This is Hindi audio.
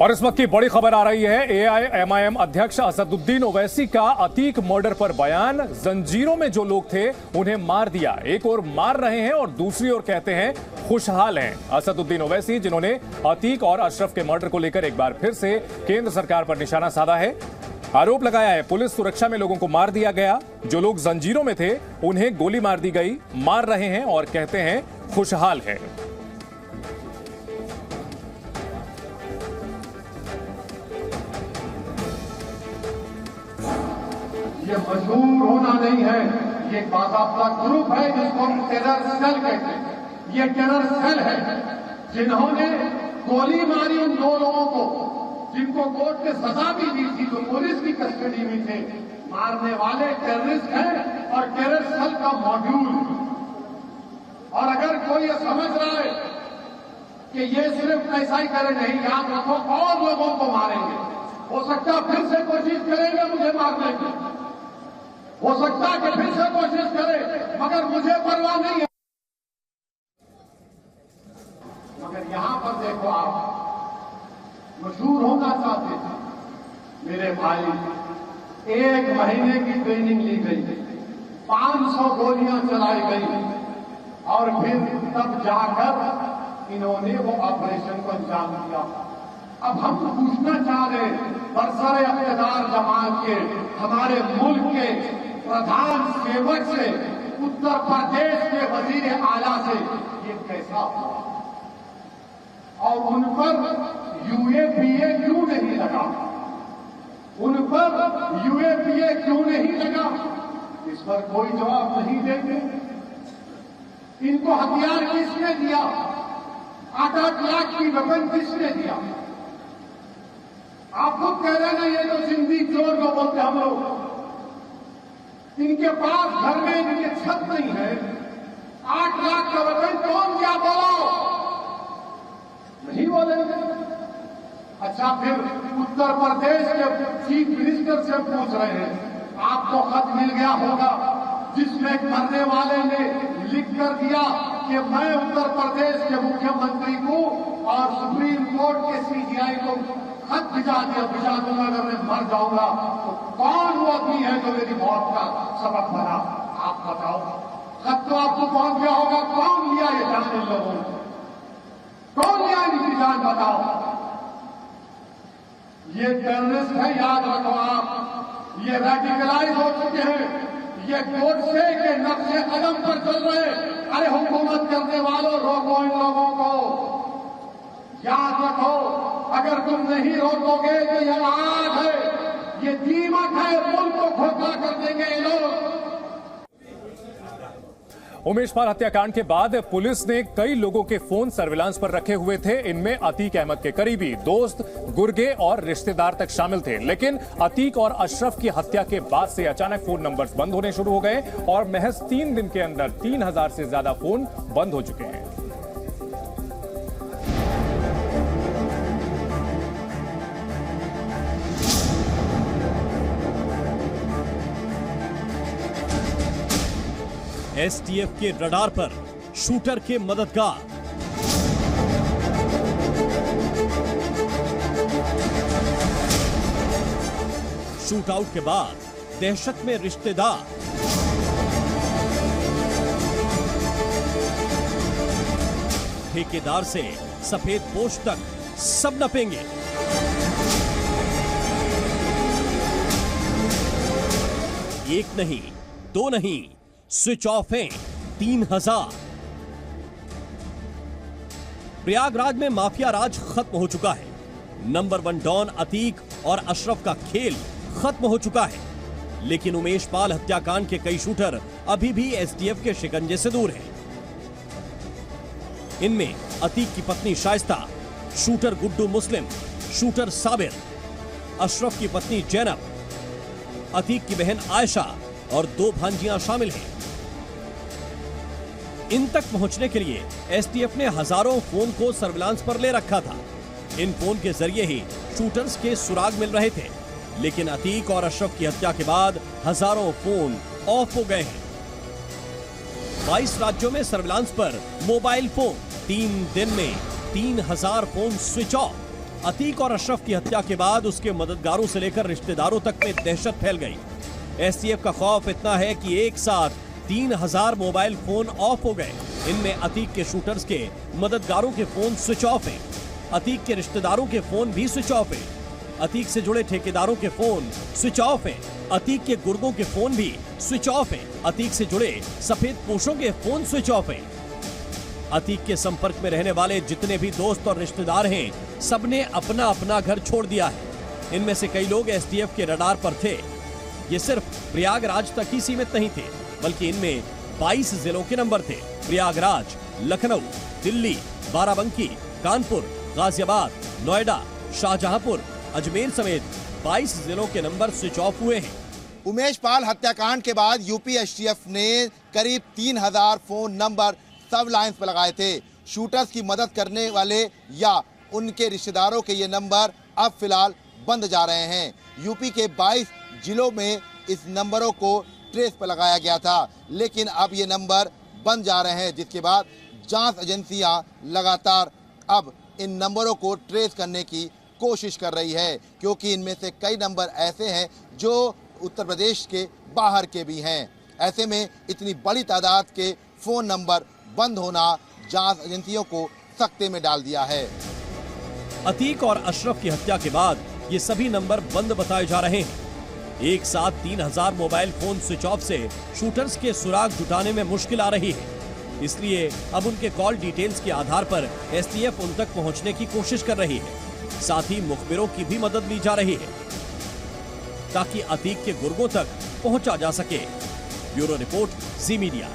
और इस वक्त की बड़ी खबर आ रही है। एआईएमआईएम अध्यक्ष असदुद्दीन ओवैसी का अतीक मर्डर पर बयान। जंजीरों में जो लोग थे उन्हें मार दिया। एक ओर मार रहे हैं और दूसरी ओर कहते हैं खुशहाल हैं। असदुद्दीन ओवैसी, जिन्होंने अतीक और अशरफ के मर्डर को लेकर एक बार फिर से केंद्र सरकार पर निशाना साधा है। आरोप लगाया है पुलिस सुरक्षा में लोगों को मार दिया गया। जो लोग जंजीरों में थे उन्हें गोली मार दी गई। मार रहे हैं और कहते हैं खुशहाल है। ये मजबूर होना नहीं है, ये बाकायदा ग्रुप है जिसको हम टेरर सेल कहते हैं। ये टेरर सेल है जिन्होंने गोली मारी उन दो लोगों को, जिनको कोर्ट ने सजा भी दी थी, जो पुलिस की कस्टडी में थे। मारने वाले टेररिस्ट हैं और टेरर सेल का मॉड्यूल। और अगर कोई ये समझ रहा है कि ये सिर्फ ऐसा ही करे, नहीं, याद रखो और लोगों को मारेंगे। हो सकता है फिर से कोशिश करेंगे मुझे मारने की, हो सकता है कि फिर से कोशिश करे, मगर मुझे परवाह नहीं है। मगर यहां पर देखो, आप मशहूर होना चाहते थे मेरे भाई। 1 महीने की ट्रेनिंग ली गई, 500 गोलियां चलाई गई और फिर तब जाकर इन्होंने वो ऑपरेशन को अंजाम दिया। अब हम पूछना चाह रहे बरसरे इक़्तिदार जमात के, हमारे मुल्क के प्रधान सेवक से, उत्तर प्रदेश के वजीर आला से, ये कैसा हुआ? और उन पर यूएपीए क्यों नहीं लगा? उन पर यूएपीए क्यों नहीं लगा? इस पर कोई जवाब नहीं देंगे। इनको हथियार किसने दिया? 8-8 लाख की वेपन किसने दिया? आप खुद कह रहे हैं ना, ये जो सिंधी चोर को बोलते हम लोग, इनके पास घर में इनके छत नहीं है। 8 लाख का वेपन कौन दिया? बोलो, नहीं बोलेंगे। अच्छा, फिर उत्तर प्रदेश के चीफ मिनिस्टर से पूछ रहे हैं, आपको खत मिल गया होगा जिसमें मरने वाले ने लिख कर दिया कि मैं उत्तर प्रदेश के मुख्यमंत्री को और सुप्रीम कोर्ट के सीजीआई को खत भिजा दूंगा अगर मैं मर जाऊंगा। तो कौन वो आदमी है जो मेरी मौत का सबब बना? आप बताओ। खत तो आपको पहुंच गया होगा। कौन लिया ये जान इन लोगों ने? कौन लिया इनकी जान? बताओ। ये टेररिस्ट है, याद रखो आप। ये रेडिकलाइज हो चुके हैं। ये गोडसे के नक्शे कदम पर चल रहे। अरे हुकूमत करने वालों, रोको इन लोगों को। याद रखो, अगर तुम नहीं रोकोगे तो ये आग है, ये दीमक है, मुल्क को खोखला कर देंगे ये लोग। उमेश पाल हत्याकांड के बाद पुलिस ने कई लोगों के फोन सर्विलांस पर रखे हुए थे। इनमें अतीक अहमद के करीबी दोस्त, गुर्गे और रिश्तेदार तक शामिल थे। लेकिन अतीक और अशरफ की हत्या के बाद से अचानक फोन नंबर्स बंद होने शुरू हो गए और महज 3 दिन के अंदर 3000 से ज्यादा फोन बंद हो चुके हैं। एसटीएफ के रडार पर शूटर के मददगार। शूटआउट के बाद दहशत में रिश्तेदार। ठेकेदार से सफेद पोश तक सब नपेंगे। एक नहीं, 2 नहीं, स्विच ऑफ हैं 3000। प्रयागराज में माफिया राज खत्म हो चुका है। नंबर 1 डॉन अतीक और अशरफ का खेल खत्म हो चुका है। लेकिन उमेश पाल हत्याकांड के कई शूटर अभी भी एसटीएफ के शिकंजे से दूर हैं। इनमें अतीक की पत्नी शाइस्ता, शूटर गुड्डू मुस्लिम, शूटर साबिर, अशरफ की पत्नी जैनब, अतीक की बहन आयशा और 2 भांजियां शामिल हैं। इन तक पहुंचने के लिए एसटीएफ ने हजारों फोन को सर्विलांस पर ले रखा था। इन फोन के जरिए ही शूटर्स के सुराग मिल रहे थे। लेकिन अतीक और अशरफ की हत्या के बाद हजारों फोन ऑफ हो गए हैं। 22 राज्यों में सर्विलांस पर मोबाइल फोन, 3 दिन में 3000 फोन स्विच ऑफ। अतीक और अशरफ की हत्या के बाद उसके मददगारों से लेकर रिश्तेदारों तक में दहशत फैल गई। एसटीएफ का खौफ इतना है कि एक साथ 3000 मोबाइल फोन ऑफ हो गए। इनमें अतीक के शूटर्स के मददगारों के फोन स्विच ऑफ हैं। अतीक के रिश्तेदारों के फोन भी स्विच ऑफ हैं। अतीक से जुड़े ठेकेदारों के फोन स्विच ऑफ हैं। अतीक के गुर्गों के फोन भी स्विच ऑफ हैं। अतीक से जुड़े सफेद पोशों के फोन स्विच ऑफ हैं। अतीक के संपर्क में रहने वाले जितने भी दोस्त और रिश्तेदार हैं, सबने अपना अपना घर छोड़ दिया है। इनमें से कई लोग एसटीएफ के रडार पर थे। ये सिर्फ प्रयागराज तक ही सीमित नहीं थे, बल्कि इनमें 22 जिलों के नंबर थे। प्रयागराज, लखनऊ, दिल्ली, बाराबंकी, कानपुर, गाजियाबाद, नोएडा, शाहजहांपुर, अजमेर समेत 22 जिलों के नंबर स्विच ऑफ हुए हैं। उमेश पाल हत्याकांड के बाद यूपी एसटीएफ ने करीब 3000 फोन नंबर सब लाइन्स पर लगाए थे। शूटर्स की मदद करने वाले या उनके रिश्तेदारों के ये नंबर अब फिलहाल बंद जा रहे हैं। यूपी के 22 जिलों में इस नंबरों को ट्रेस पर लगाया गया था, लेकिन अब ये नंबर बंद जा रहे हैं, जिसके बाद जांच एजेंसियां लगातार अब इन नंबरों को ट्रेस करने की कोशिश कर रही है, क्योंकि इनमें से कई नंबर ऐसे हैं जो उत्तर प्रदेश के बाहर के भी हैं। ऐसे में इतनी बड़ी तादाद के फोन नंबर बंद होना जांच एजेंसियों को सख्ते में डाल दिया है। अतीक और अशरफ की हत्या के बाद ये सभी नंबर बंद बताए जा रहे हैं। एक साथ 3000 मोबाइल फोन स्विच ऑफ से शूटर्स के सुराग जुटाने में मुश्किल आ रही है। इसलिए अब उनके कॉल डिटेल्स के आधार पर एसटीएफ उन तक पहुंचने की कोशिश कर रही है। साथ ही मुखबिरों की भी मदद ली जा रही है ताकि अतीक के गुर्गों तक पहुंचा जा सके। ब्यूरो रिपोर्ट, जी मीडिया।